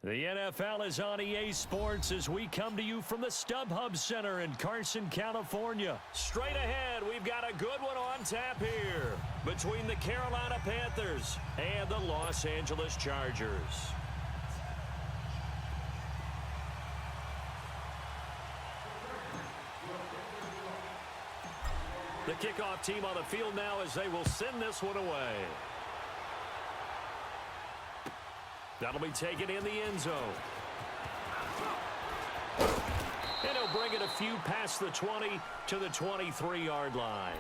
The NFL is on EA Sports as we come to you from the StubHub Center in Carson, California. Straight ahead, we've got a good one on tap here between the Carolina Panthers and the Los Angeles Chargers. The kickoff team on the field now as they will send this one away. That'll be taken in the end zone. And he'll bring it a few past the 20 to the 23-yard line.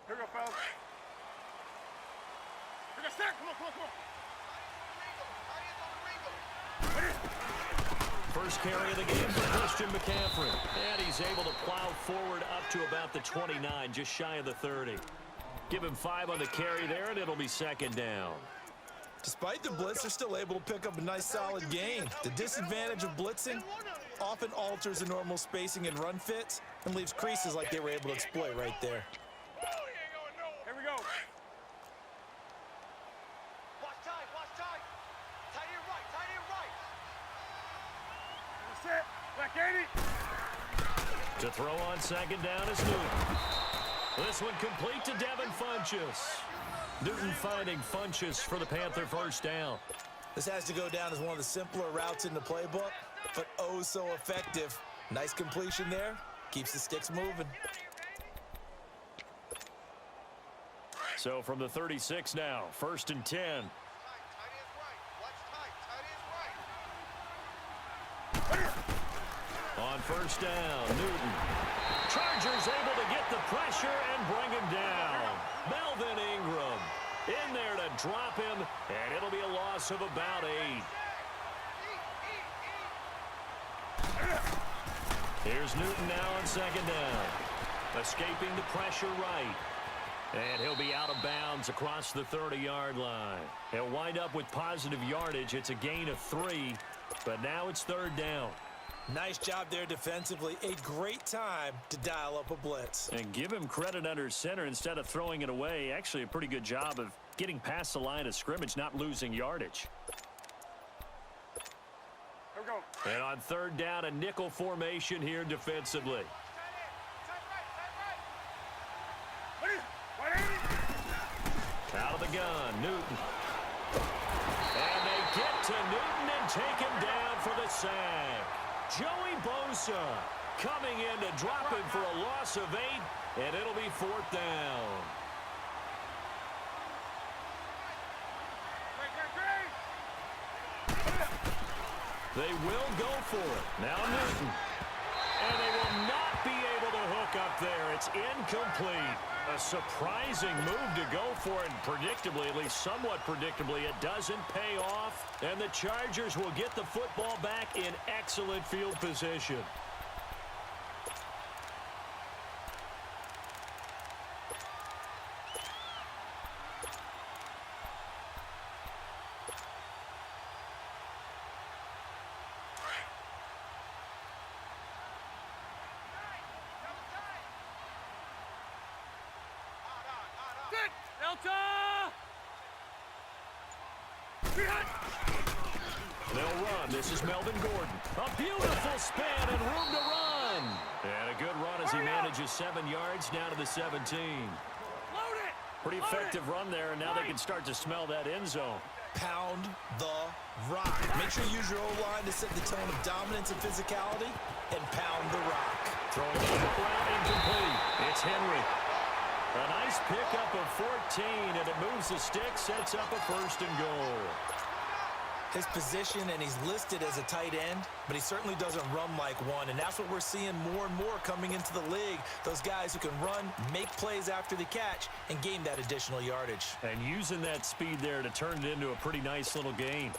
Here we go, fellas. Here we go, stack. Come on, come on, come on. First carry of the game for Christian McCaffrey. And he's able to plow forward up to about the 29, just shy of the 30. Give him 5 on the carry there, and it'll be second down. Despite the blitz, they're still able to pick up a nice solid gain. The disadvantage of blitzing often alters the normal spacing and run fits and leaves creases like they were able to exploit right there. Here we go. Watch tight. Tight end right. That's it. Black 80. To throw on second down is Newton. This one complete to Devin Funchess. Newton finding Funchess for the Panther first down. This has to go down as one of the simpler routes in the playbook, but oh so effective. Nice completion there. Keeps the sticks moving. So from the 36 now, 1st and 10. Tight end's right. Watch tight. Tight end's right. On first down, Newton. Chargers able to get the pressure and bring him down. Melvin Ingram in there to drop him, and it'll be a loss of about 8. Here's Newton now on second down. Escaping the pressure right. And he'll be out of bounds across the 30-yard line. He'll wind up with positive yardage. It's a gain of 3, but now it's 3rd down. Nice job there defensively. A great time to dial up a blitz. And give him credit under center instead of throwing it away. Actually, a pretty good job of getting past the line of scrimmage, not losing yardage. Here we go. And on 3rd down, a nickel formation here defensively. Out of the gun, Newton. And they get to Newton and take him down for the sack. Joey Bosa coming in to drop him for a loss of 8, and it'll be 4th down. They will go for it. Now Newton. And they will not be able to hook up there. It's incomplete. A surprising move to go for it, and predictably, at least somewhat predictably, it doesn't pay off. And the Chargers will get the football back in excellent field position. They'll run. This is Melvin Gordon. A beautiful span and room to run. And a good run as he manages 7 yards down to the 17. Pretty effective run there, and now they can start to smell that end zone. Pound the rock. Make sure you use your O-line to set the tone of dominance and physicality, and pound the rock. Throwing the hook route incomplete. It's Henry. A nice pickup of 14, and it moves the stick, sets up a 1st and goal. His position, and he's listed as a tight end, but he certainly doesn't run like one, and that's what we're seeing more and more coming into the league. Those guys who can run, make plays after the catch, and gain that additional yardage. And using that speed there to turn it into a pretty nice little gain.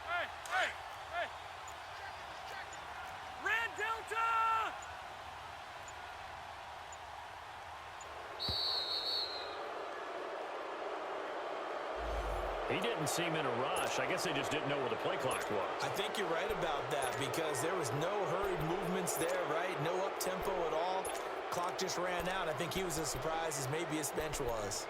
Hey, He didn't seem in a rush. I guess they just didn't know where the play clock was. I think you're right about that because there was no hurried movements there, right? No up-tempo at all. Clock just ran out. I think he was as surprised as maybe his bench was.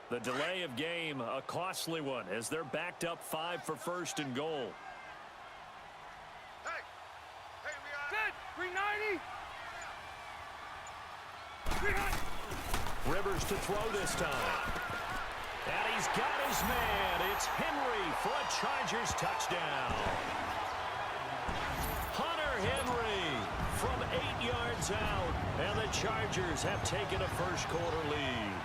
The delay of game, a costly one, as they're backed up 5 for first and goal. Hey, we are Good. 390. 300. Rivers to throw this time. And he's got his man. It's Henry for a Chargers touchdown. Hunter Henry from 8 yards out. And the Chargers have taken a first quarter lead.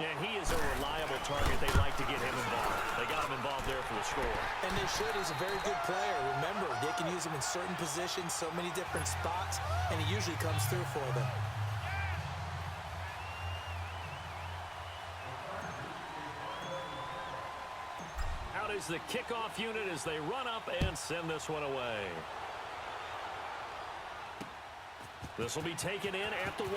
And he is a reliable target. They like to get him involved. They got him involved there for the score. And they should. He's a very good player. Remember, they can use him in certain positions, so many different spots, and he usually comes through for them. Out is the kickoff unit as they run up and send this one away. This will be taken in at the 1.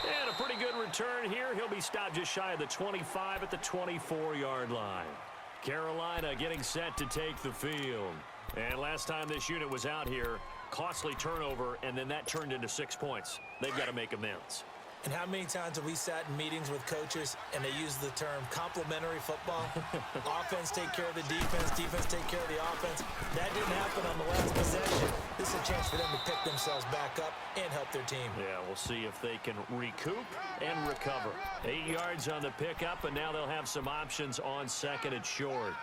And a pretty good return here. He'll be stopped just shy of the 25 at the 24-yard line. Carolina getting set to take the field. And last time this unit was out here, costly turnover, and then that turned into 6 points. They've got to make amends. And how many times have we sat in meetings with coaches and they use the term complementary football? Offense take care of the defense, defense take care of the offense. That didn't happen on the last possession. This is a chance for them to pick themselves back up and help their team. Yeah, we'll see if they can recoup and recover. 8 yards on the pickup, and now they'll have some options on second and short.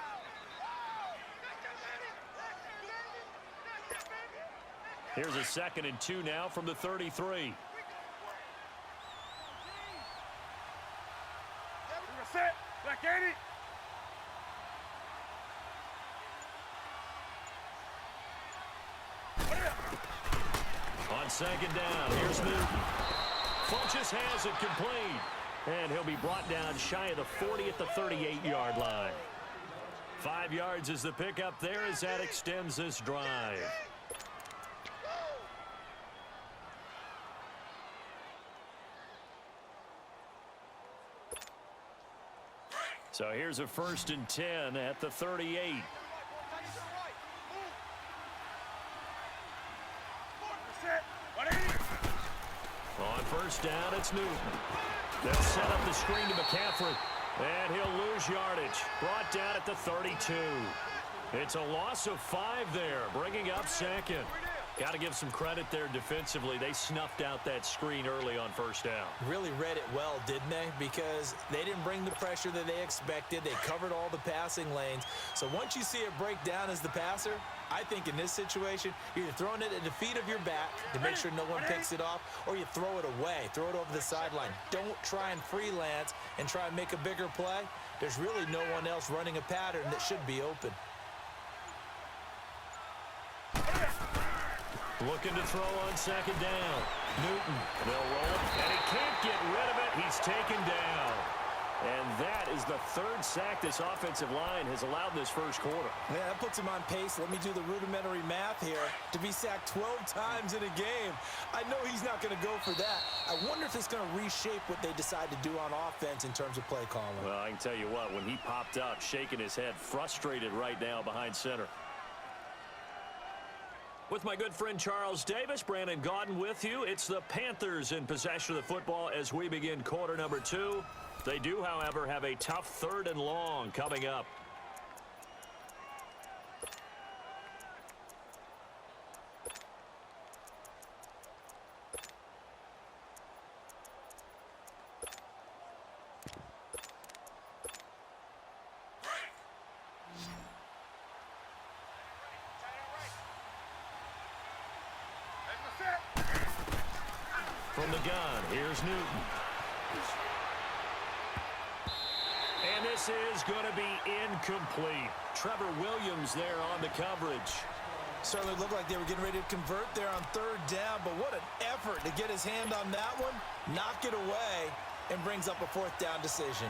Here's a 2nd and 2 now from the 33. Set. Black 80. On 2nd down, here's Newton. Funchess has it complete. And he'll be brought down shy of the 40 at the 38-yard line. 5 yards is the pickup there as that extends this drive. So here's a 1st and 10 at the 38. Set. 180. On 1st down, it's Newton. They'll set up the screen to McCaffrey. And he'll lose yardage. Brought down at the 32. It's a loss of 5 there, bringing up 2nd. Got to give some credit there defensively. They snuffed out that screen early on 1st down. Really read it well, didn't they? Because they didn't bring the pressure that they expected. They covered all the passing lanes. So once you see it break down as the passer, I think in this situation, you're either throwing it at the feet of your back to make sure no one picks it off, or you throw it away, throw it over the sideline. Don't try and freelance and try and make a bigger play. There's really no one else running a pattern that should be open. Looking to throw on 2nd down. Newton, they'll roll it, and he can't get rid of it. He's taken down. And that is the 3rd sack this offensive line has allowed in this first quarter. Yeah, that puts him on pace. Let me do the rudimentary math here. To be sacked 12 times in a game, I know he's not going to go for that. I wonder if it's going to reshape what they decide to do on offense in terms of play calling. Well, I can tell you what, when he popped up, shaking his head, frustrated right now behind center. With my good friend Charles Davis, Brandon Gaudin with you. It's the Panthers in possession of the football as we begin quarter number 2. They do, however, have a tough 3rd and long coming up. From the gun, here's Newton. And this is going to be incomplete. Trevor Williams there on the coverage. Certainly looked like they were getting ready to convert there on 3rd down, but what an effort to get his hand on that one, knock it away, and brings up a fourth down decision.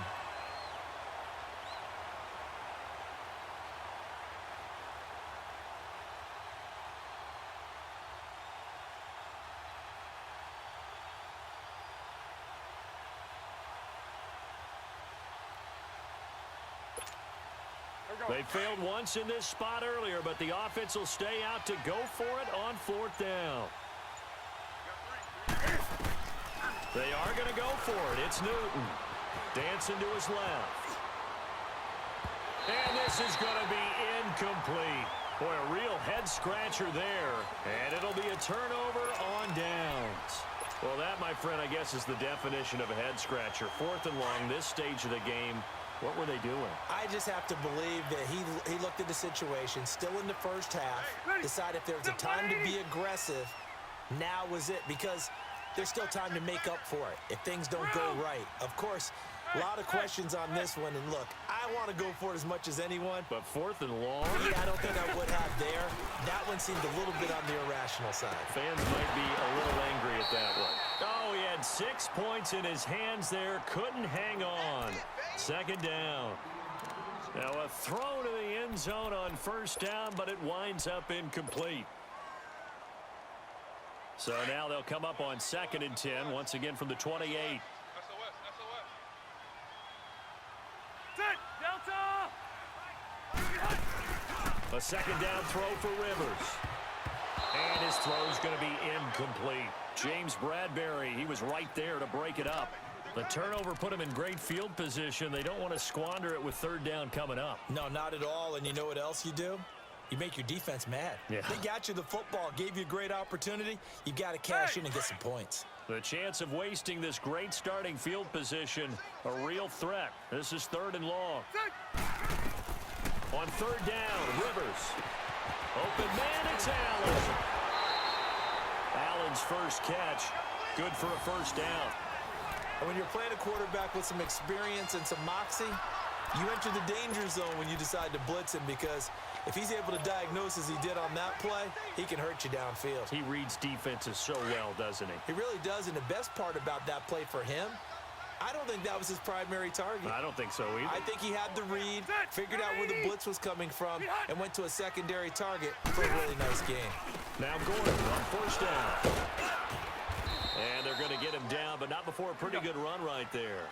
They failed once in this spot earlier, but the offense will stay out to go for it on fourth down. They are going to go for it. It's Newton. Dancing to his left. And this is going to be incomplete. Boy, a real head-scratcher there. And it'll be a turnover on downs. Well, that, my friend, I guess is the definition of a head-scratcher. Fourth and long, this stage of the game. What were they doing? I just have to believe that he looked at the situation, still in the first half, decided if there was a time to be aggressive, now was it, because there's still time to make up for it if things don't go right. Of course, a lot of questions on this one, and look, I want to go for it as much as anyone. But fourth and long? Yeah, I don't think I would have there. That one seemed a little bit on the irrational side. Fans might be a little angry at that one. Oh, he had 6 points in his hands there. Couldn't hang on. Second down. Now a throw to the end zone on first down, but it winds up incomplete. So now they'll come up on 2nd and 10, once again from the 28. Set, Delta! A second down throw for Rivers. And his throw's going to be incomplete. James Bradbury, he was right there to break it up. The turnover put him in great field position. They don't want to squander it with third down coming up. No, not at all. And you know what else you do? You make your defense mad. Yeah. They got you the football, gave you a great opportunity. You got to cash in and get some points. The chance of wasting this great starting field position, a real threat. This is 3rd and long. On 3rd down, Rivers. Open man, it's Allen. Allen's first catch, good for a first down. And when you're playing a quarterback with some experience and some moxie, you enter the danger zone when you decide to blitz him, because if he's able to diagnose as he did on that play, he can hurt you downfield. He reads defenses so well, doesn't he? He really does, and the best part about that play for him, I don't think that was his primary target. I don't think so either. I think he had the read, figured out where the blitz was coming from, and went to a secondary target for a really nice game. Now Gordon on first down. And they're going to get him down, but not before a pretty good run right there.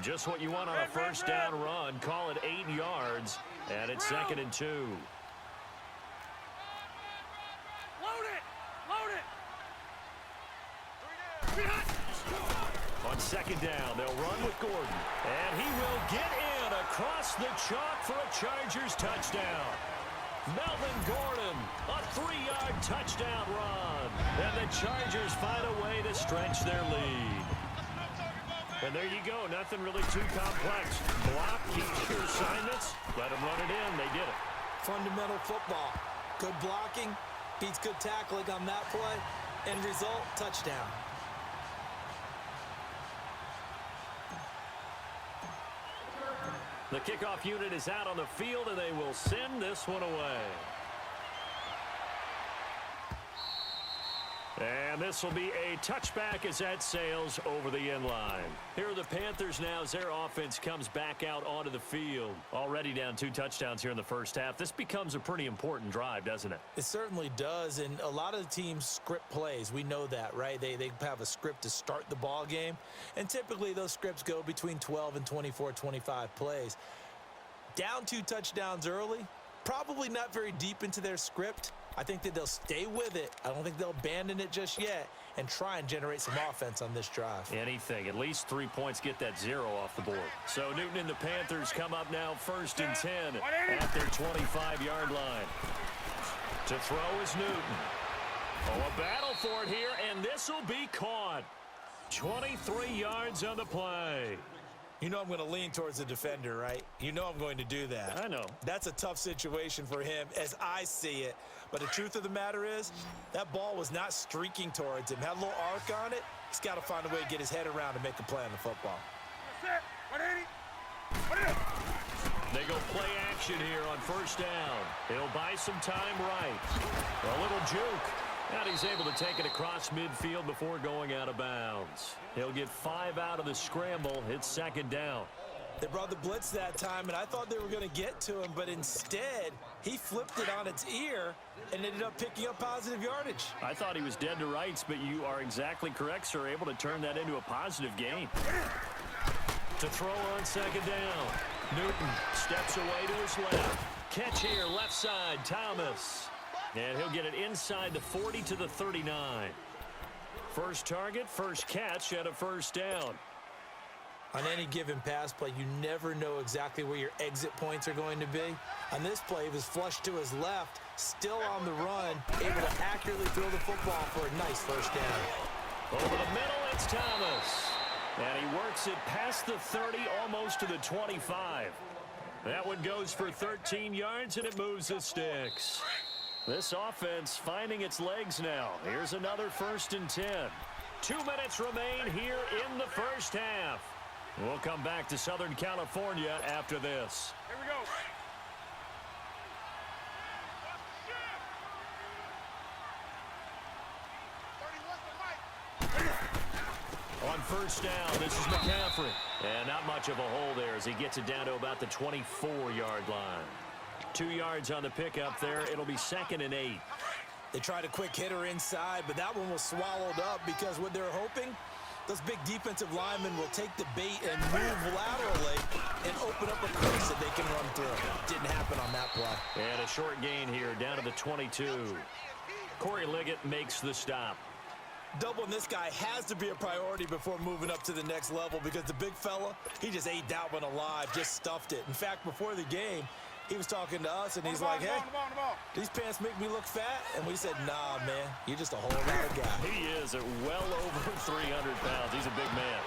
Just what you want on a first down run. Call it 8 yards, and it's 2nd and 2. Load it! Load it! On 2nd down, they'll run with Gordon. And he will get in across the chalk for a Chargers touchdown. Melvin Gordon, a 3-yard touchdown run. And the Chargers find a way to stretch their lead. And there you go. Nothing really too complex. Block, keep your assignments, let them run it in. They did it. Fundamental football. Good blocking, beats good tackling on that play, end result, touchdown. The kickoff unit is out on the field, and they will send this one away. And this will be a touchback as that sails over the end line. Here are the Panthers now as their offense comes back out onto the field. Already down 2 touchdowns here in the first half. This becomes a pretty important drive, doesn't it? It certainly does, and a lot of the teams script plays. We know that, right? They have a script to start the ball game, and typically those scripts go between 12 and 24, 25 plays. Down 2 touchdowns early, probably not very deep into their script. I think that they'll stay with it. I don't think they'll abandon it just yet and try and generate some offense on this drive. Anything. At least 3 points, get that 0 off the board. So Newton and the Panthers come up now 1st and 10 at their 25-yard line. To throw is Newton. Oh, a battle for it here, and this will be caught. 23 yards on the play. You know I'm going to lean towards the defender, right? You know I'm going to do that. I know. That's a tough situation for him as I see it. But the truth of the matter is, that ball was not streaking towards him. Had a little arc on it. He's got to find a way to get his head around and make a play on the football. Set, 180. What is it? They go play action here on first down. He'll buy some time right. A little juke. And he's able to take it across midfield before going out of bounds. He'll get 5 out of the scramble. It's second down. They brought the blitz that time, and I thought they were going to get to him, but instead, he flipped it on its ear and ended up picking up positive yardage. I thought he was dead to rights, but you are exactly correct, sir. Able to turn that into a positive gain. To throw on second down. Newton steps away to his left. Catch here, left side, Thomas. And he'll get it inside the 40 to the 39. First target, first catch, and a first down. On any given pass play, you never know exactly where your exit points are going to be. On this play, he was flushed to his left, still on the run, able to accurately throw the football for a nice first down. Over the middle, it's Thomas. And he works it past the 30, almost to the 25. That one goes for 13 yards, and it moves the sticks. This offense finding its legs now. Here's another 1st and 10. 2 minutes remain here in the first half. We'll come back to Southern California after this. Here we go. On first down, this is McCaffrey. And not much of a hole there as he gets it down to about the 24-yard line. 2 yards on the pickup there. It'll be 2nd and 8. They tried a quick hitter inside, but that one was swallowed up because what they're hoping, those big defensive linemen will take the bait and move laterally and open up a crease that they can run through. Didn't happen on that play. And a short gain here down to the 22. Corey Liggett makes the stop. Doubling this guy has to be a priority before moving up to the next level because the big fella, he just ate that one alive, just stuffed it. In fact, before the game, he was talking to us, and he's like, hey, these pants make me look fat? And we said, nah, man, you're just a whole lot of guy. He is at well over 300 pounds. He's a big man.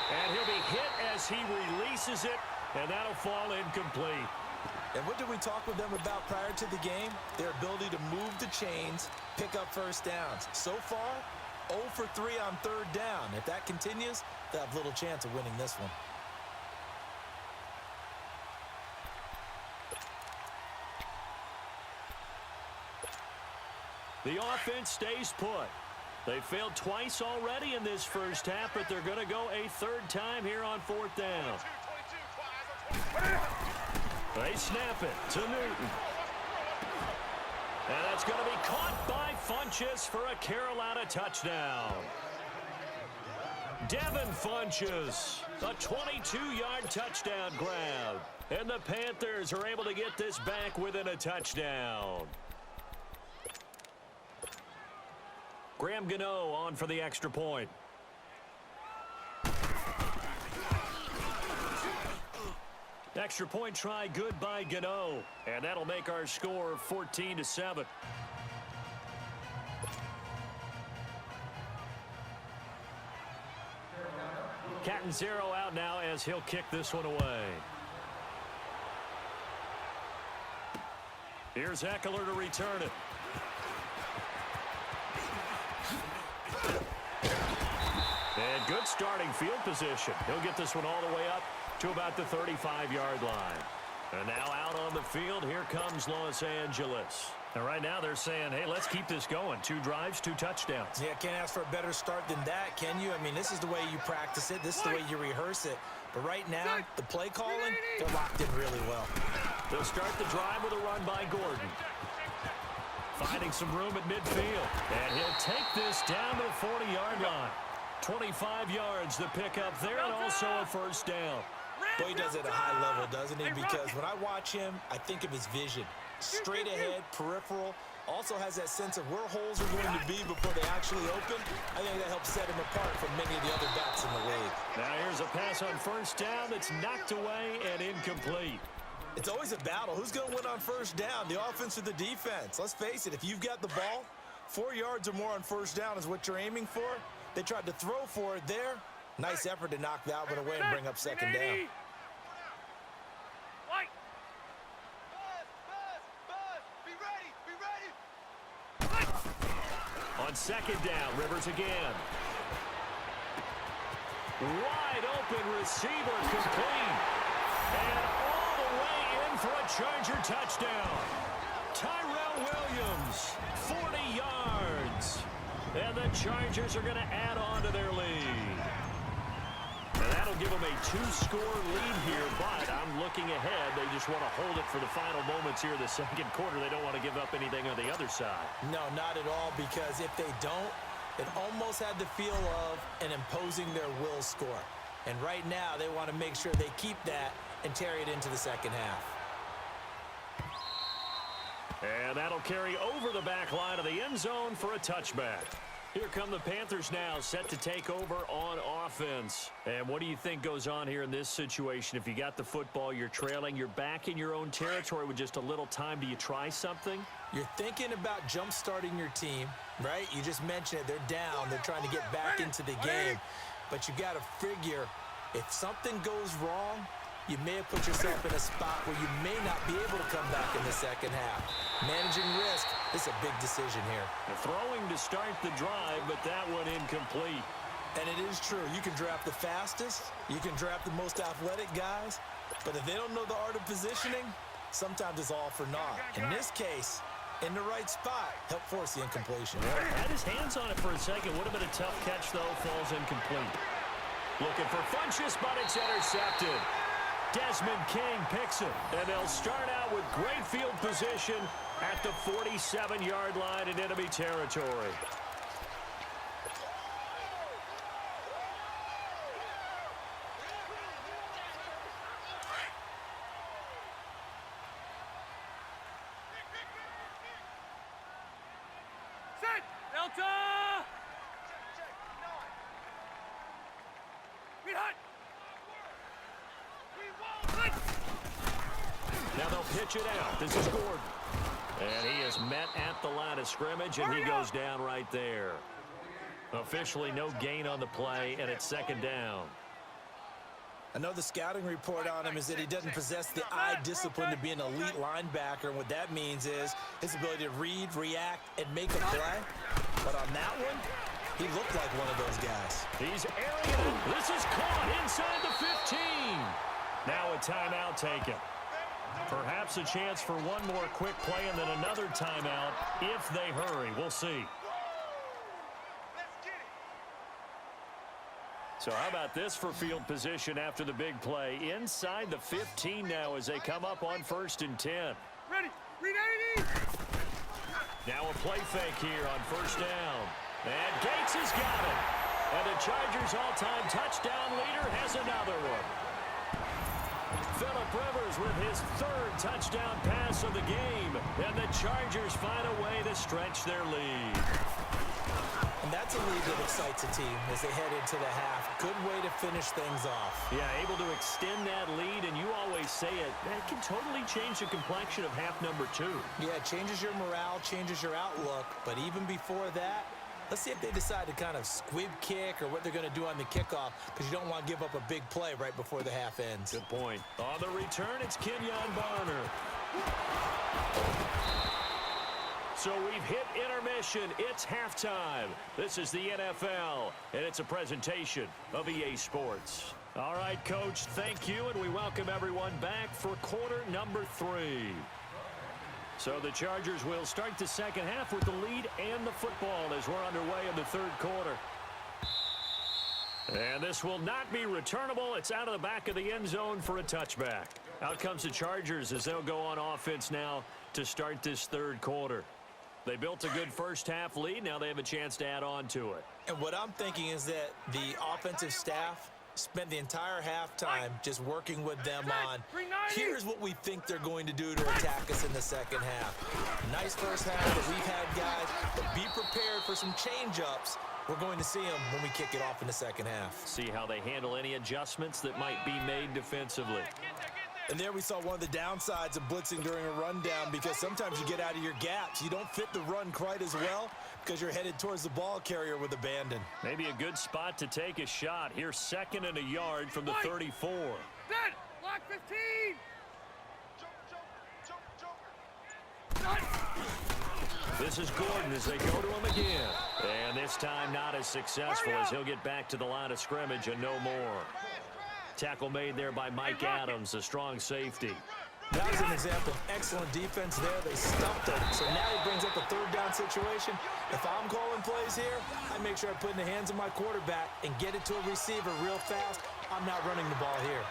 And he'll be hit as he releases it, and that'll fall incomplete. And what did we talk with them about prior to the game? Their ability to move the chains, pick up first downs. So far, 0 for 3 on 3rd down. If that continues, they'll have little chance of winning this one. The offense stays put. They failed twice already in this first half, but they're going to go a 3rd time here on 4th down. They snap it to Newton. And that's going to be caught by Funchess for a Carolina touchdown. Devin Funchess, a 22-yard touchdown grab. And the Panthers are able to get this back within a touchdown. Graham Gano on for the extra point. Extra point try good by Gano. And that'll make our score 14-7. Catanzaro out now as he'll kick this one away. Here's Eckler to return it. And good starting field position. He'll get this one all the way up to about the 35-yard line. And now out on the field, here comes Los Angeles. And right now they're saying, hey, let's keep this going. 2 drives, 2 touchdowns. Yeah, can't ask for a better start than that, can you? I mean, this is the way you practice it. This is the way you rehearse it. But right now, the play calling, they're locked in really well. They'll start the drive with a run by Gordon. Finding some room at midfield. And he'll take this down to the 40-yard line. 25 yards the pickup there, and also a first down. Boy, he does it at a high level, doesn't he? Because when I watch him, I think of his vision. Straight ahead, peripheral. Also has that sense of where holes are going to be before they actually open. I think that helps set him apart from many of the other backs in the league. Now here's a pass on first down that's knocked away and incomplete. It's always a battle. Who's going to win on first down, the offense or the defense? Let's face it, if you've got the ball, 4 yards or more on first down is what you're aiming for. They tried to throw for it there. Nice effort to knock that one away and bring up second down. On second down, Rivers again. Wide open receiver complete. And all the way in for a Charger touchdown. Tyrell Williams, 40 yards. And the Chargers are going to add on to their lead. And that'll give them a 2-score lead here, but I'm looking ahead. They just want to hold it for the final moments here in the second quarter. They don't want to give up anything on the other side. No, not at all, because if they don't, it almost had the feel of an imposing their will score. And right now, they want to make sure they keep that and carry it into the second half. And that'll carry over the back line of the end zone for a touchback. Here come the Panthers now, set to take over on offense. And what do you think goes on here in this situation? If you got the football, you're trailing, you're back in your own territory with just a little time. Do you try something? You're thinking about jump-starting your team, right? You just mentioned it. They're down. They're trying to get back into the game. But you got to figure, if something goes wrong, you may have put yourself in a spot where you may not be able to come back in the second half. Managing risk is a big decision here. The throwing to start the drive, but that one incomplete. And it is true. You can draft the fastest. You can draft the most athletic guys. But if they don't know the art of positioning, sometimes it's all for naught. In this case, in the right spot, help force the incompletion. Well, had his hands on it for a second. Would have been a tough catch, though. Falls incomplete. Looking for Funchess, but it's intercepted. Desmond King picks it, and they'll start out with great field position at the 47-yard line in enemy territory. Set! Delta! Check, 9. Read hot! Now they'll pitch it out. This is Gordon. And he is met at the line of scrimmage, and he goes down right there. Officially no gain on the play, and it's second down. I know the scouting report on him is that he doesn't possess the eye discipline to be an elite linebacker. And what that means is his ability to read, react, and make a play. But on that one, he looked like one of those guys. He's airing it. This is caught inside the 15. Now a timeout taken. Perhaps a chance for one more quick play and then another timeout if they hurry. We'll see. Let's get it. So how about this for field position after the big play? Inside the 15 now as they come up on 1st and 10. Ready! Read 80! Now a play fake here on 1st down. And Gates has got it. And the Chargers' all-time touchdown leader has another one. Phillip Rivers with his 3rd touchdown pass of the game. And the Chargers find a way to stretch their lead. And that's a lead that excites a team as they head into the half. Good way to finish things off. Yeah, able to extend that lead, and you always say it, that can totally change the complexion of half number 2. Yeah, it changes your morale, changes your outlook. But even before that, let's see if they decide to kind of squib kick or what they're going to do on the kickoff, because you don't want to give up a big play right before the half ends. Good point. On the return, it's Kenyon Barner. So we've hit intermission. It's halftime. This is the NFL, and it's a presentation of EA Sports. All right, Coach, thank you, and we welcome everyone back for quarter number 3. So the Chargers will start the second half with the lead and the football as we're underway in the 3rd quarter. And this will not be returnable. It's out of the back of the end zone for a touchback. Out comes the Chargers as they'll go on offense now to start this 3rd quarter. They built a good first half lead. Now they have a chance to add on to it. And what I'm thinking is that the offensive staff spent the entire halftime just working with them on, here's what we think they're going to do to attack us in the second half. Nice first half that we've had, guys, but be prepared for some change-ups. We're going to see them when we kick it off in the second half. See how they handle any adjustments that might be made defensively. And there we saw one of the downsides of blitzing during a rundown, because sometimes you get out of your gaps. You don't fit the run quite as well because you're headed towards the ball carrier with abandon. Maybe a good spot to take a shot. Here, 2nd and a yard from the 34. Dead! Block 15! This is Gordon as they go to him again. And this time not as successful as he'll get back to the line of scrimmage and no more. Tackle made there by Mike Adams, a strong safety. That was an example of excellent defense there. They stuffed him. So now he brings up a third down situation. If I'm calling plays here, I make sure I put it in the hands of my quarterback and get it to a receiver real fast. I'm not running the ball here.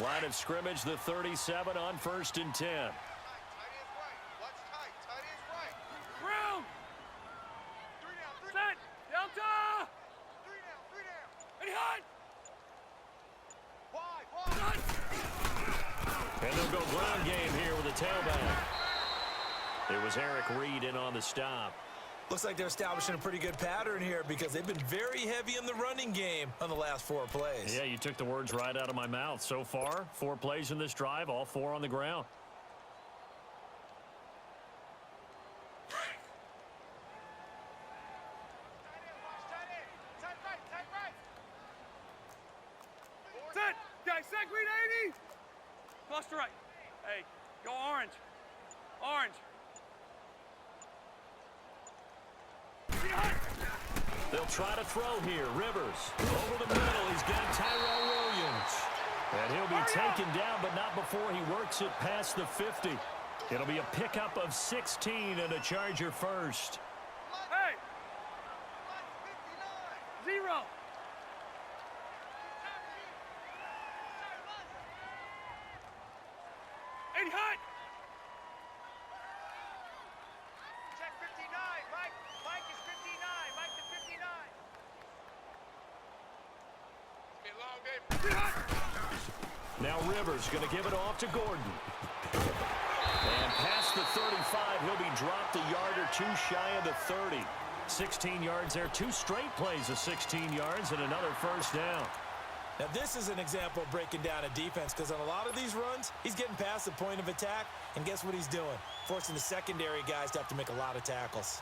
Line of scrimmage, the 37 on 1st and 10. Tight ends right. Watch tight. Tight ends right. Ground. 3 down. 3 Set. Delta. 3 down. 3 down. Any hot. Wide. Wide. And they'll go ground game here with a tailback. It was Eric Reed in on the stop. Looks like they're establishing a pretty good pattern here because they've been very heavy in the running game on the last 4 plays. Yeah, you took the words right out of my mouth. So far, 4 plays in this drive, all 4 on the ground. Tight end. Watch tight end. Tight right. Tight right. Set. Guys, set. Green 80. Cluster right. Hey, go orange. Orange. Any hot. They'll try to throw here. Rivers over the middle. He's got Tyrell Williams. And he'll be taken down, but not before he works it past the 50. It'll be a pickup of 16 and a Charger first. Hey. Line 59. 0. Any hot. Check 59. Mike. Mike is 59. Mike to 59. It's been a long day. Any hot. Now Rivers going to give it off to Gordon. And past the 35, he'll be dropped a yard or 2 shy of the 30. 16 yards there, 2 straight plays of 16 yards and another first down. Now, this is an example of breaking down a defense because on a lot of these runs, he's getting past the point of attack, and guess what he's doing? Forcing the secondary guys to have to make a lot of tackles.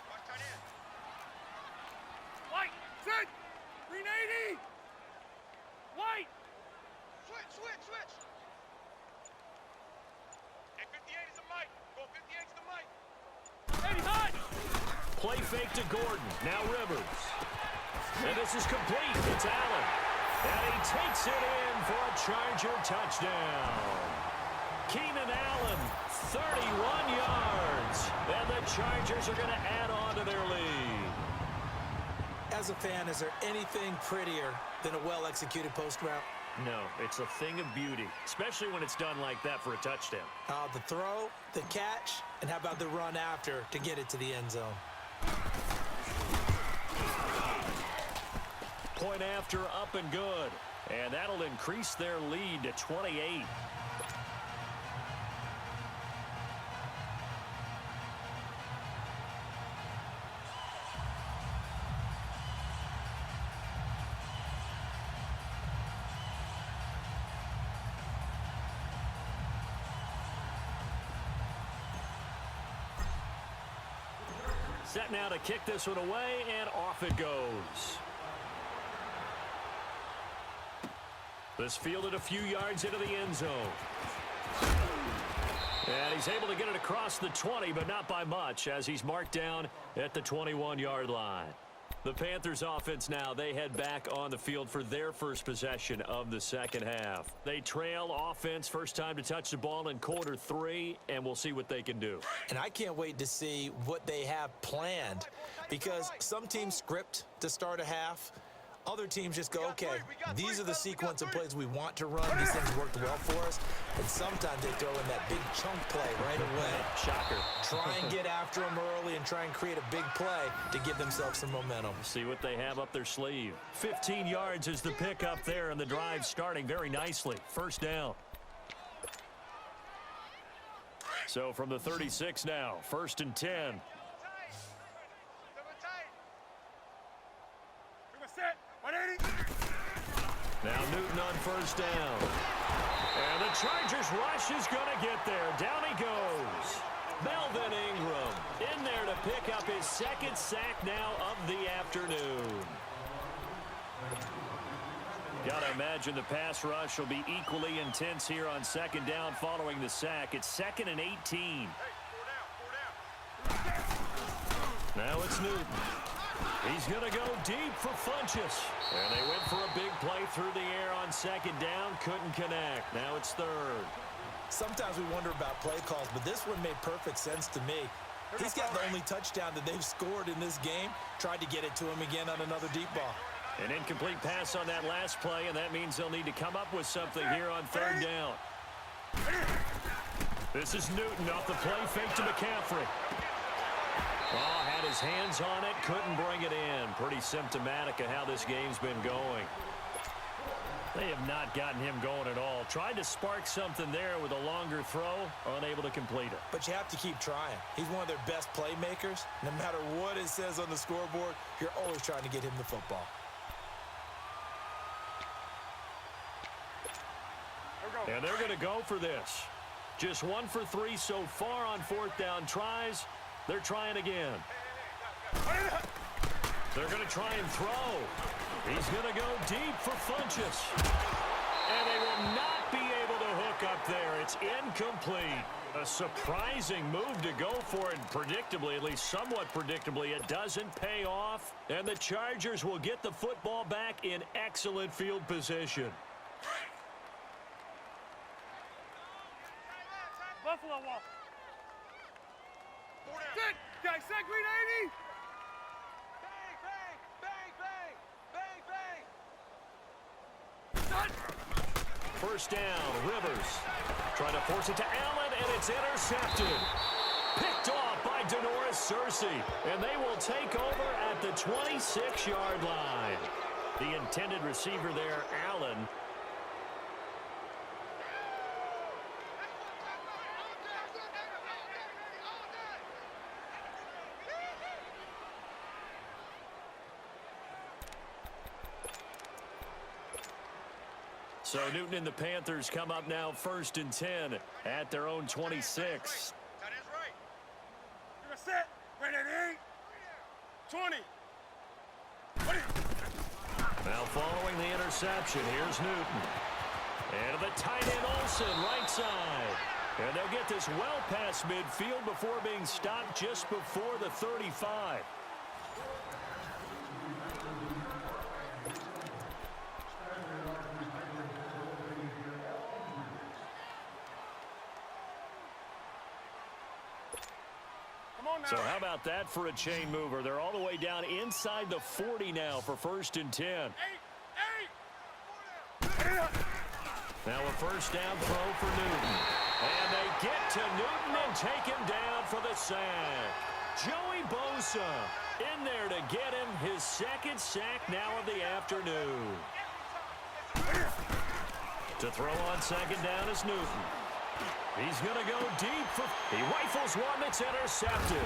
Watch tight end. White. Set. Green 80. White. Switch, switch, switch. Hey, 58 is a Mike. Go 58 to the Mike. Any hot. Play fake to Gordon. Now Rivers. And this is complete. It's Allen. And he takes it in for a Charger touchdown. Keenan Allen, 31 yards. And the Chargers are going to add on to their lead. As a fan, is there anything prettier than a well-executed post route? No, it's a thing of beauty, especially when it's done like that for a touchdown. The throw, the catch, and how about the run after to get it to the end zone? Point after, up and good. And that'll increase their lead to 28. Set now to kick this one away, and off it goes. This fielded a few yards into the end zone. And he's able to get it across the 20, but not by much, as he's marked down at the 21-yard line. The Panthers offense now, they head back on the field for their first possession of the second half. They trail offense, first time to touch the ball in quarter 3, and we'll see what they can do. And I can't wait to see what they have planned because some teams script to start a half. Other teams just go, okay, these are the sequence of plays we want to run. These things worked well for us. And sometimes they throw in that big chunk play right away. Shocker. Try and get after them early and try and create a big play to give themselves some momentum. See what they have up their sleeve. 15 yards is the pickup there, and the drive starting very nicely. First down. So from the 36 now, 1st and 10. Tight. Double tight. We're set. 180. Now Newton on first down. And the Chargers rush is going to get there. Down he goes. Melvin Ingram in there to pick up his second sack now of the afternoon. Got to imagine the pass rush will be equally intense here on second down following the sack. It's 2nd and 18. Now it's Newton. He's going to go deep for Funchess. And they went for a big play through the air on second down. Couldn't connect. Now it's 3rd. Sometimes we wonder about play calls, but this one made perfect sense to me. He's got the only touchdown that they've scored in this game. Tried to get it to him again on another deep ball. An incomplete pass on that last play, and that means they'll need to come up with something here on 3rd down. This is Newton off the play fake to McCaffrey. Oh, had his hands on it, couldn't bring it in. Pretty symptomatic of how this game's been going. They have not gotten him going at all. Tried to spark something there with a longer throw, unable to complete it. But you have to keep trying. He's one of their best playmakers. No matter what it says on the scoreboard, you're always trying to get him the football. And they're going to go for this. Just 1 for 3 so far on 4th down tries. They're trying again. They're going to try and throw. He's going to go deep for Funchess. And they will not be able to hook up there. It's incomplete. A surprising move to go for it. Predictably, at least somewhat predictably, it doesn't pay off. And the Chargers will get the football back in excellent field position. Buffalo wall. Set. Guys, set green 80. Bang, bang, bang, bang, bang, bang. First down, Rivers. Trying to force it to Allen, and it's intercepted. Picked off by Denoris Searcy, and they will take over at the 26-yard line. The intended receiver there, Allen. So Newton and the Panthers come up now 1st and 10 at their own 26. That is right. You're set. Ready at 8. 20. Now following the interception, here's Newton. And the tight end Olsen, right side. And they'll get this well past midfield before being stopped just before the 35. So how about that for a chain mover? They're all the way down inside the 40 now for 1st and 10. Now a first down throw for Newton. And they get to Newton and take him down for the sack. Joey Bosa in there to get him his 2nd sack now of the afternoon. To throw on 2nd down is Newton. He's going to go deep. He rifles one that's intercepted.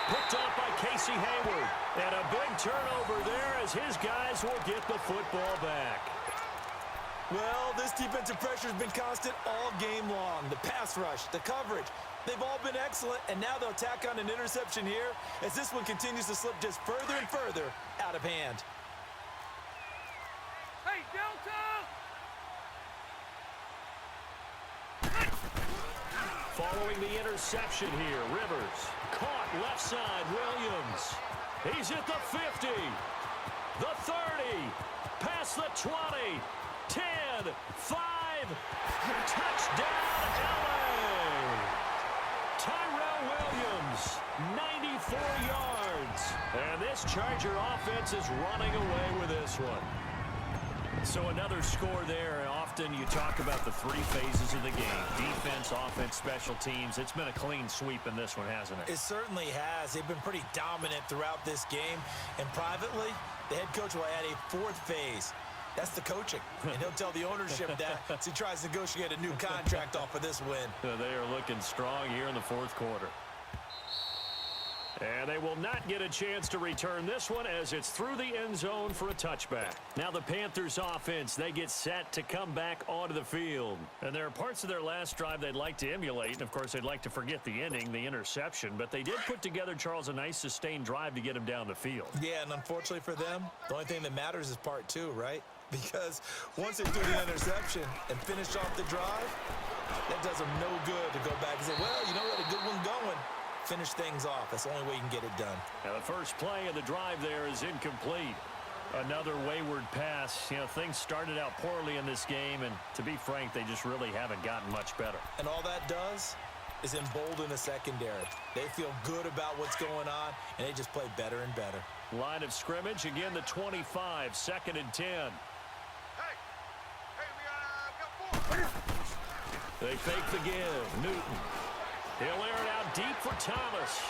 Picked off by Casey Hayward. And a big turnover there as his guys will get the football back. Well, this defensive pressure has been constant all game long. The pass rush, the coverage, they've all been excellent, and now they'll tack on an interception here as this one continues to slip just further and further out of hand. Hey, Delta! Following the interception here, Rivers caught left side, Williams. He's at the 50, the 30, past the 20, 10, 5, touchdown LA! Tyrell Williams, 94 yards. And this Charger offense is running away with this one. So another score there. Often you talk about the 3 phases of the game. Defense, offense, special teams. It's been a clean sweep in this one, hasn't it? It certainly has. They've been pretty dominant throughout this game. And privately, the head coach will add a 4th phase. That's the coaching. And he'll tell the ownership that as he tries to negotiate a new contract off of this win. They are looking strong here in the 4th quarter. And they will not get a chance to return this one as it's through the end zone for a touchback. Now the Panthers offense, they get set to come back onto the field. And there are parts of their last drive they'd like to emulate. And, of course, they'd like to forget the inning, the interception. But they did put together, Charles, a nice sustained drive to get him down the field. Yeah, and unfortunately for them, the only thing that matters is part 2, right? because once they threw the interception and finished off the drive, that does them no good to go back and say, well, you know what, a good one going. Finish things off. That's the only way you can get it done. Now, the first play of the drive there is incomplete. Another wayward pass. You know, things started out poorly in this game, and to be frank, they just really haven't gotten much better. And all that does is embolden the secondary. They feel good about what's going on, and they just play better and better. Line of scrimmage, again the 25, 2nd and 10. Hey, we got 4. They fake the give. Newton. He'll air it out deep for Thomas.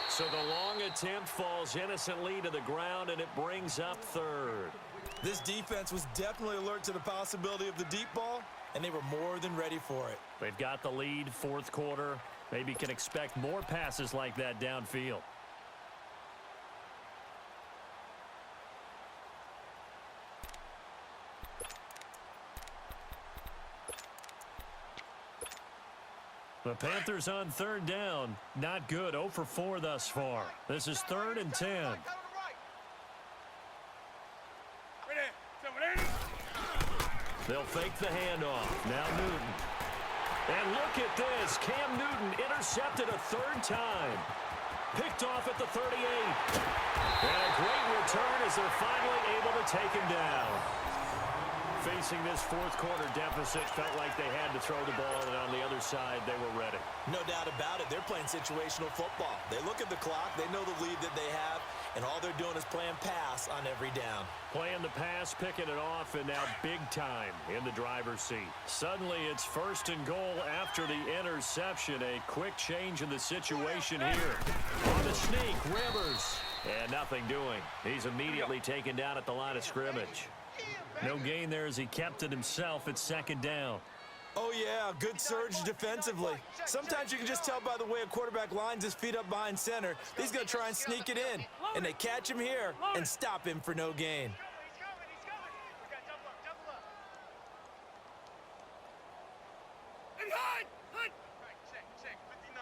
So the long attempt falls innocently to the ground, and it brings up 3rd. This defense was definitely alert to the possibility of the deep ball, and they were more than ready for it. They've got the lead, 4th quarter. Maybe can expect more passes like that downfield. The Panthers on 3rd down. Not good. 0 for 4 thus far. This is 3rd and 10. Right. They'll fake the handoff. Now Newton. And look at this. Cam Newton intercepted a 3rd time. Picked off at the 38. And a great return as they're finally able to take him down. Facing this 4th quarter deficit, felt like they had to throw the ball, and on the other side, they were ready. No doubt about it. They're playing situational football. They look at the clock. They know the lead that they have, and all they're doing is playing pass on every down. Playing the pass, picking it off, and now big time in the driver's seat. Suddenly, it's 1st and goal after the interception. A quick change in the situation here. On the sneak, Rivers. And nothing doing. He's immediately taken down at the line of scrimmage. No gain there as he kept it himself at 2nd down. Oh, yeah, good surge defensively. Sometimes you can just tell by the way a quarterback lines his feet up behind center. He's going to try and sneak it in. And they catch him here and stop him for no gain. He's coming. We got double up. And hut! Right, check. 59.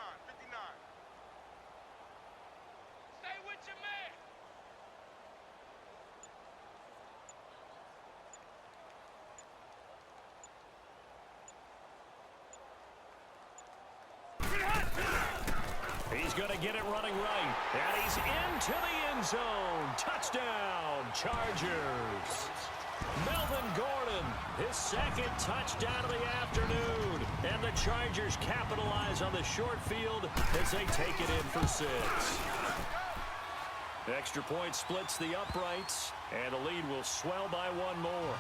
Stay with your man! He's going to get it running right. And he's into the end zone. Touchdown, Chargers. Melvin Gordon, his 2nd touchdown of the afternoon. And the Chargers capitalize on the short field as they take it in for 6. Extra point splits the uprights, and the lead will swell by 1 more.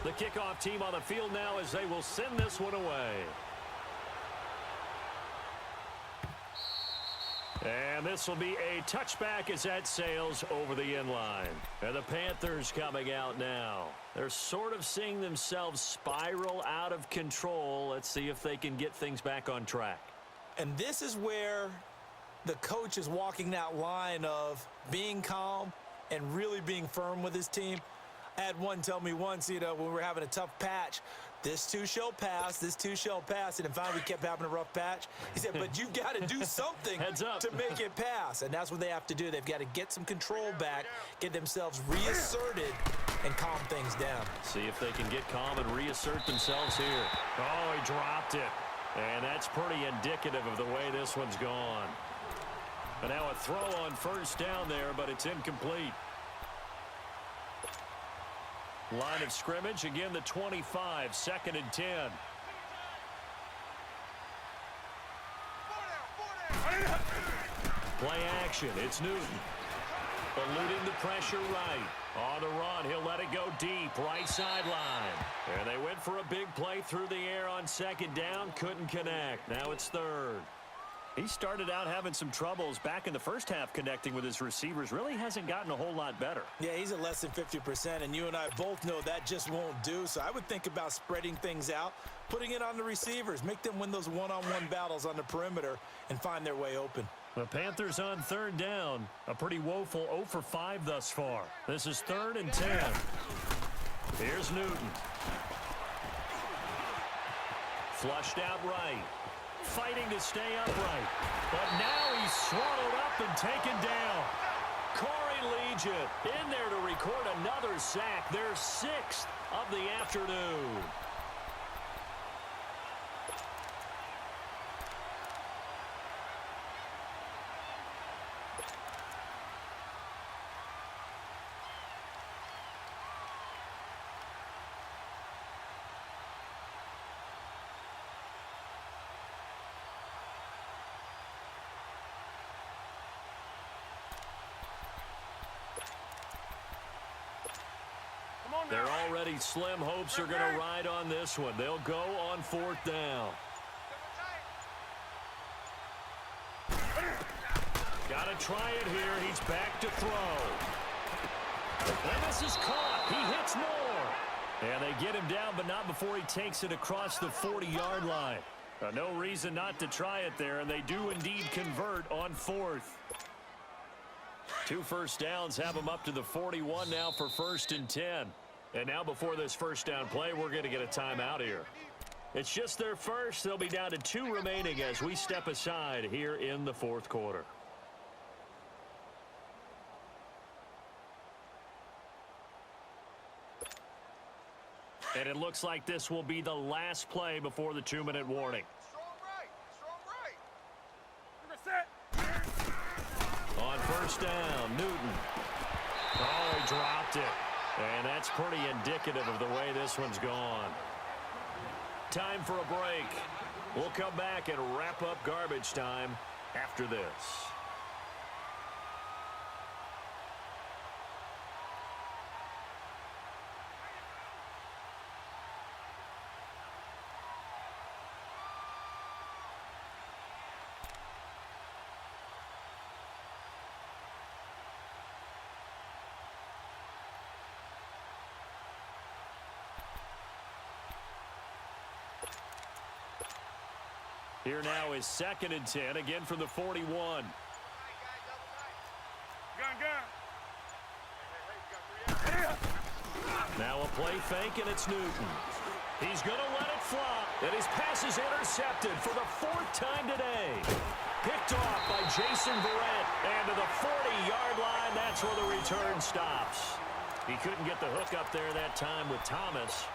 The kickoff team on the field now as they will send this one away. And this will be a touchback as that sails over the end line. And the Panthers coming out now. They're sort of seeing themselves spiral out of control. Let's see if they can get things back on track. And this is where the coach is walking that line of being calm and really being firm with his team. I had one tell me once, when we were having a tough patch, this too shall pass, this too shall pass. And then finally we kept having a rough patch. He said, but you've got to do something Heads up. to make it pass. And that's what they have to do. They've got to get some control back, get themselves reasserted, and calm things down. See if they can get calm and reassert themselves here. Oh, he dropped it. And that's pretty indicative of the way this one's gone. And now a throw on 1st down there, but it's incomplete. Line of scrimmage, again the 25, 2nd and 10. 4 down. Play action, it's Newton. Eluding the pressure right. On the run, he'll let it go deep, right sideline. And they went for a big play through the air on 2nd down, couldn't connect. Now it's 3rd. He started out having some troubles back in the first half connecting with his receivers. Really hasn't gotten a whole lot better. Yeah, he's at less than 50%, and you and I both know that just won't do. So I would think about spreading things out, putting it on the receivers, make them win those one-on-one battles on the perimeter and find their way open. The Panthers on 3rd down. A pretty woeful 0 for 5 thus far. This is 3rd and 10. Here's Newton. Flushed out right. fighting to stay upright. But now he's swallowed up and taken down. Corey Liuget in there to record another sack, their 6th of the afternoon. They're already slim hopes are going to ride on this one. They'll go on 4th down. Got to try it here. He's back to throw. And this is caught. He hits more. And they get him down, but not before he takes it across the 40-yard line. No reason not to try it there, and they do indeed convert on 4th. 2 first downs have them up to the 41 now for 1st and 10. And now before this first down play, we're going to get a timeout here. It's just their first. They'll be down to 2 remaining as we step aside here in the 4th quarter. And it looks like this will be the last play before the 2-minute warning. Strong right. On 1st down, Newton. Oh, he dropped it. And that's pretty indicative of the way this one's gone. Time for a break. We'll come back and wrap up garbage time after this. Here now is 2nd and 10, again from the 41. Gun. Now a play fake, and it's Newton. He's going to let it fly, and his pass is intercepted for the 4th time today. Picked off by Jason Verrett, and to the 40-yard line, that's where the return stops. He couldn't get the hook up there that time with Thomas.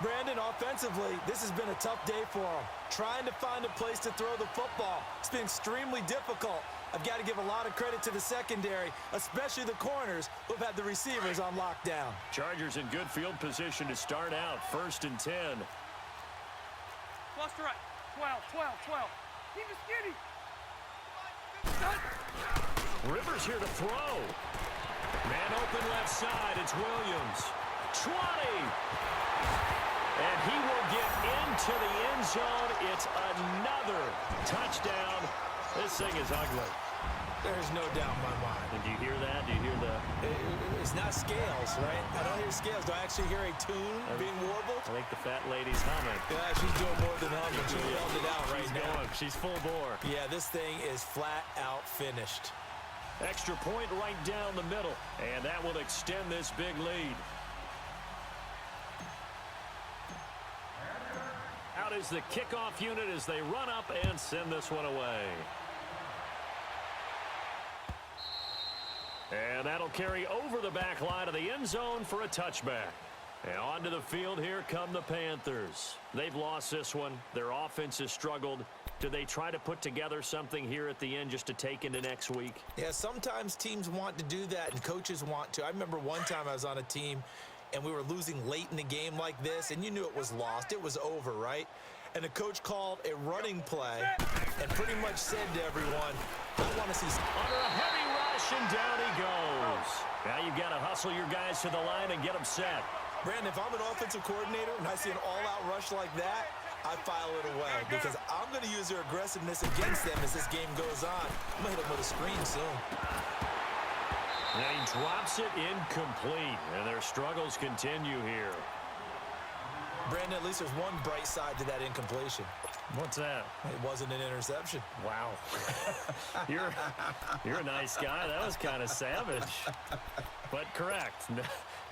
Brandon, offensively, this has been a tough day for him. Trying to find a place to throw the football. It's been extremely difficult. I've got to give a lot of credit to the secondary, especially the corners who've had the receivers on lockdown. Chargers in good field position to start out. 1st and 10. Cluster right. 12. Keep it skinny. Rivers here to throw. Man open left side. It's Williams. 20. And he will get into the end zone. It's another touchdown. This thing is ugly. There's no doubt in my mind. And do you hear that? Do you hear the... It's not scales, right? I don't hear scales. Do I actually hear a tune being warbled? I think the fat lady's humming. Yeah, she's doing more than humming. She yelled it out right now. Going. She's full bore. Yeah, this thing is flat out finished. Extra point right down the middle. And that will extend this big lead. Out is the kickoff unit as they run up and send this one away. And that'll carry over the back line of the end zone for a touchback. And onto the field, here come the Panthers. They've lost this one. Their offense has struggled. Do they try to put together something here at the end just to take into next week? Yeah, sometimes teams want to do that and coaches want to. I remember one time I was on a team and we were losing late in the game like this, and you knew it was lost. It was over, right? And the coach called a running play and pretty much said to everyone, I want to see... Under a heavy rush, and down he goes. Now you've got to hustle your guys to the line and get them set. Brandon, if I'm an offensive coordinator and I see an all-out rush like that, I file it away because I'm going to use their aggressiveness against them as this game goes on. I'm going to hit them with a screen soon. And he drops it incomplete, and their struggles continue here. Brandon, at least there's one bright side to that incompletion. What's that? It wasn't an interception. Wow. You're a nice guy. That was kind of savage. But correct.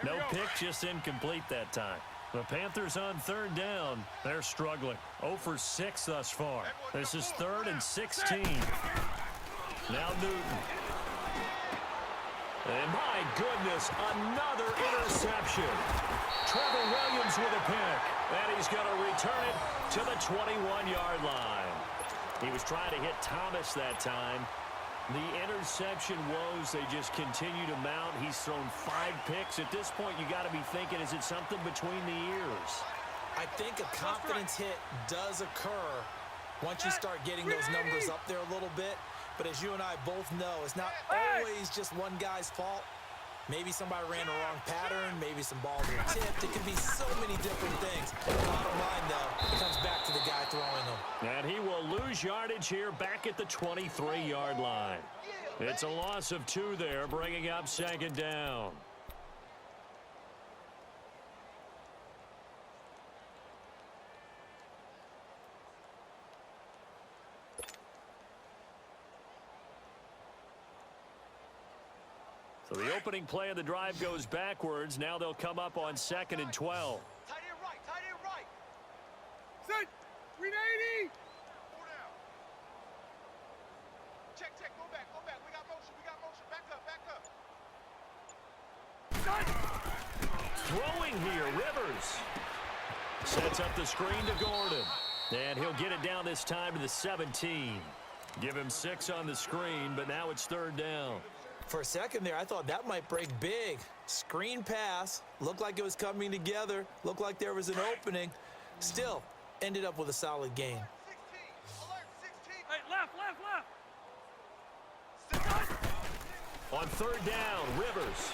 No pick, just incomplete that time. The Panthers on third down. They're struggling. 0 for 6 thus far. This is 3rd and 16. Now Newton. And my goodness, another interception. Trevor Williams with a pick. And he's going to return it to the 21-yard line. He was trying to hit Thomas that time. The interception woes, they just continue to mount. He's thrown 5 picks. At this point, you got to be thinking, is it something between the ears? I think a confidence hit does occur once you start getting those numbers up there a little bit. But as you and I both know, it's not always just one guy's fault. Maybe somebody ran the wrong pattern. Maybe some balls were tipped. It can be so many different things. Bottom line, though, it comes back to the guy throwing them. And he will lose yardage here back at the 23-yard line. It's a loss of 2 there, bringing up 2nd down. So the opening play of the drive goes backwards. Now they'll come up on 2nd and 12. Tight end right, tight end right. Set. Green 80. Check, go back. We got motion. Back up. Throwing here, Rivers. Sets up the screen to Gordon. And he'll get it down this time to the 17. Give him 6 on the screen, but now it's 3rd down. For a second there, I thought that might break big. Screen pass. Looked like it was coming together. Looked like there was an opening. Still, ended up with a solid gain. 16. Alert, 16. Hey, left. On 3rd down, Rivers.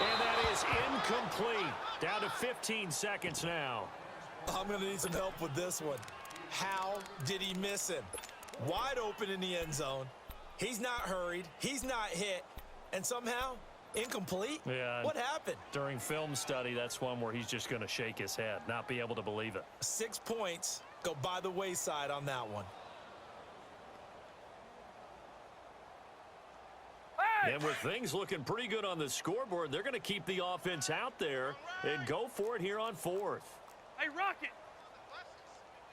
And that is incomplete. Down to 15 seconds now. I'm going to need some help with this one. How did he miss him? Wide open in the end zone. He's not hurried. He's not hit. And somehow, incomplete? Yeah. What happened? During film study, that's one where he's just going to shake his head, not be able to believe it. 6 points go by the wayside on that one. And with things looking pretty good on the scoreboard, they're going to keep the offense out there and go for it here on 4th. Hey, Rocket.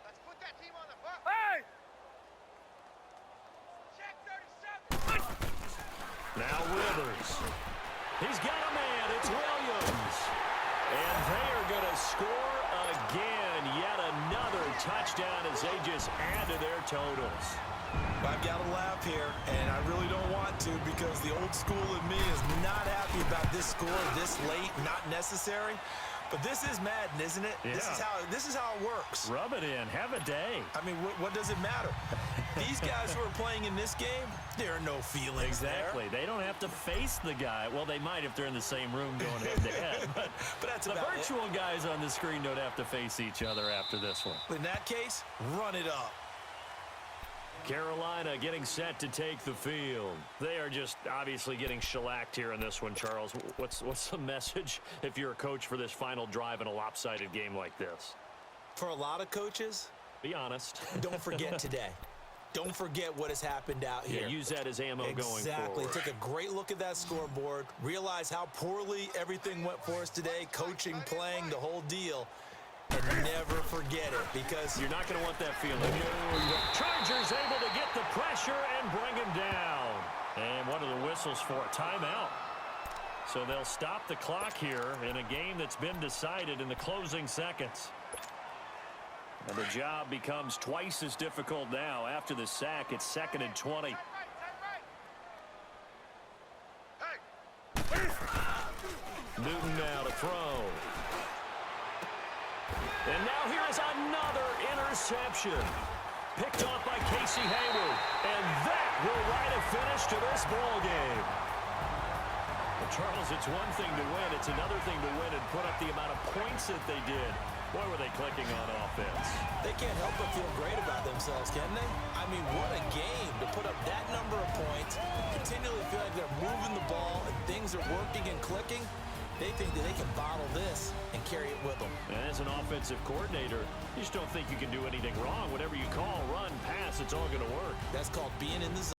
Let's put that team on the bus. Hey. Check 37. Now Rivers. He's got a man. It's Williams. And they are going to score again. Yet another touchdown as they just add to their totals. I've got to laugh here, and I really don't want to because the old school in me is not happy about this score this late, not necessary. But this is Madden, isn't it? Yeah. This is how it works. Rub it in. Have a day. I mean, what does it matter? These guys who are playing in this game, there are no feelings Exactly. there. They don't have to face the guy. Well, they might if they're in the same room going head-to-head. But that's the about virtual guys on the screen don't have to face each other after this one. In that case, run it up. Carolina getting set to take the field. They are just obviously getting shellacked here in this one, Charles. What's the message if you're a coach for this final drive in a lopsided game like this? For a lot of coaches, be honest. Don't forget today. Don't forget what has happened out here. Yeah, use that as ammo going forward. Exactly. Take a great look at that scoreboard. Realize how poorly everything went for us today. Coaching, playing, the whole deal. And never forget it because you're not going to want that feeling. Chargers able to get the pressure and bring him down. And one of the whistles for a timeout. So they'll stop the clock here in a game that's been decided in the closing seconds. And the job becomes twice as difficult now. After the sack, it's 2nd and 20. Newton now to throw. And now here is another interception. Picked off by Casey Hayward. And that will write a finish to this ball game. Well, Charles, it's one thing to win. It's another thing to win and put up the amount of points that they did. Boy, were they clicking on offense. They can't help but feel great about themselves, can they? I mean, what a game to put up that number of points, continually feel like they're moving the ball and things are working and clicking. They think that they can bottle this and carry it with them. And as an offensive coordinator, you just don't think you can do anything wrong. Whatever you call, run, pass, it's all going to work. That's called being in the zone.